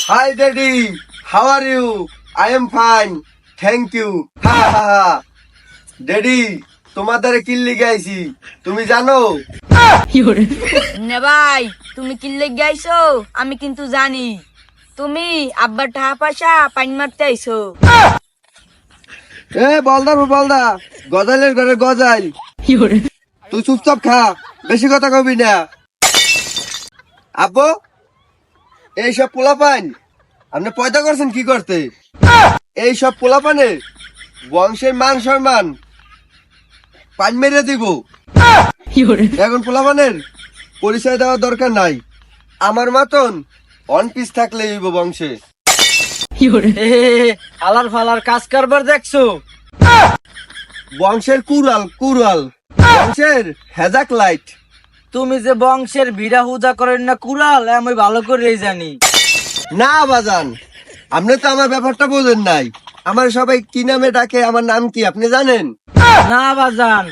Hi daddy, how are you? I am fine, thank you. Ha ha ha. Daddy, তোমার দ্বারা কিল্লি গাইছি, তুমি জানো? নে ভাই, তুমি কি লেগে আইছো? আমি কিন্তু জানি তুমি আব্বার টাকা পয়সা পানি মারতে আইছো। এ বলদা গজালের ঘরে গজাল। তুই চুপচাপ খা, বেশি কথা কবি না। আব্বু, এইসব পোলাপান আপনি পয়দা করছেন কি করতে? এইসব পোলাপানে বংশের মান সম্মান পান মেরে দিব। এখন পোলাপানের পরিচয় দেওয়ার দরকার নাই, আমার মতন অন পিস থাকলে হইব বংশে। আলার ফালার কাজ কারবার দেখছো? বংশের কুরাল বংশের হেজাক লাইট। তুমি যে বংশের ভিড়া হুদা করেন না কুড়াল, আমি ভালো করেই জানি। না বাজান, আপনি তো আমার ব্যাপারটা বোঝেন নাই। আমার সবাই কি নামে ডাকে, আমার নাম কি আপনি জানেন? না বাজান,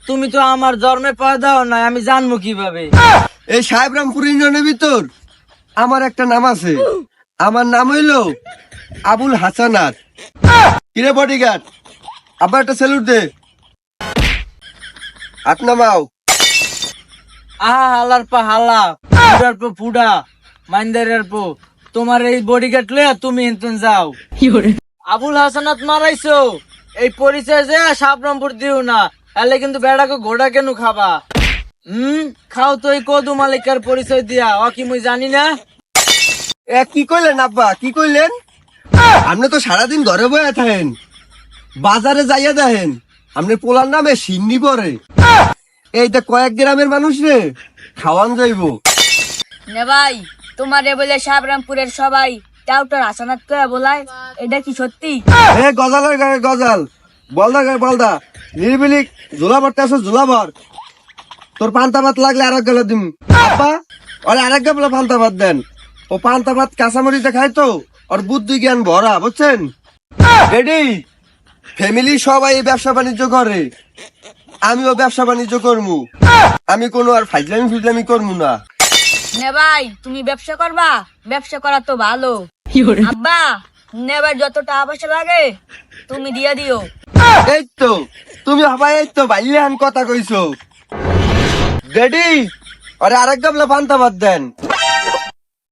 তুমি তো আমার জন্মে পয়দাও নাই, আমি জানবো কিভাবে? এই সাহেবরামপুর ইউনিয়নের ভিতর আমার একটা নাম আছে, আমার নাম হইলো আবুল হাসানাত। কিরে বডিগার্ড, আবার একটা স্যালুট দে। হাত নামাও। আহা হালার পা হালা, ফুডার পো ফুডা, মাইন্দারের পো। তোমার এই বডিগার্ড লইয়া তুমি এনতন যাও। আবুল হাসানাত মারাইছো, এই পরিচয় যে সাবরামপুর দিও না, এলে কিন্তু বেড়াকে ঘোড়া কেন খাবা? খাও তো এই কদু মালিকার পরিচয় দিয়া, ও কি মুই জানি না? এ কি কইলেন আব্বা, কি কইলেন? আপনি তো সারাদিন ঘরে বয়ে থাকেন, বাজারে যাইয়া দেখেন আপনি পোলার নামে সিন্নি পরে। এইটা কয়েক গ্রামের মানুষ রে খাওয়ান যাইবো। নে ভাই, তোমারে বলে সাবরামপুরের সবাই টাউটার হাসানাত করে বলায়, এটা কি সত্যি? এ গজালের গায়ে গজাল, বলদা গায়ে বলদা, নিরিবিলি ঝোলা ভরতে আসো ঝোলা ভর। তোর পান্তা ভাত লাগলে আরেক গেলে দিম। আব্বা, ওরে আরেক গেলে পান্তা ভাত দেন। ও পান্তা ভাত কাঁচামরিচে খায় তো, ওর বুদ্ধি জ্ঞান ভরা, বুঝছেন? রেডি? ফ্যামিলি সবাই এই ব্যবসা বাণিজ্য করে, আমিও ব্যবসা বাণিজ্য করমু। আমি কোনো আর ফাইজলামি করমু না। নে ভাই, তুমি ব্যবসা করবা? ব্যবসা করা তো ভালো। আব্বা, নে ভাই, যত টাকা পয়সা লাগে তুমি দিয়া দিও। এই তো তুমি হবাই, এই তো বাইলে কথা কইছো। রেডি? আরে আরেক গাবলা পান্তা ভাত দেন।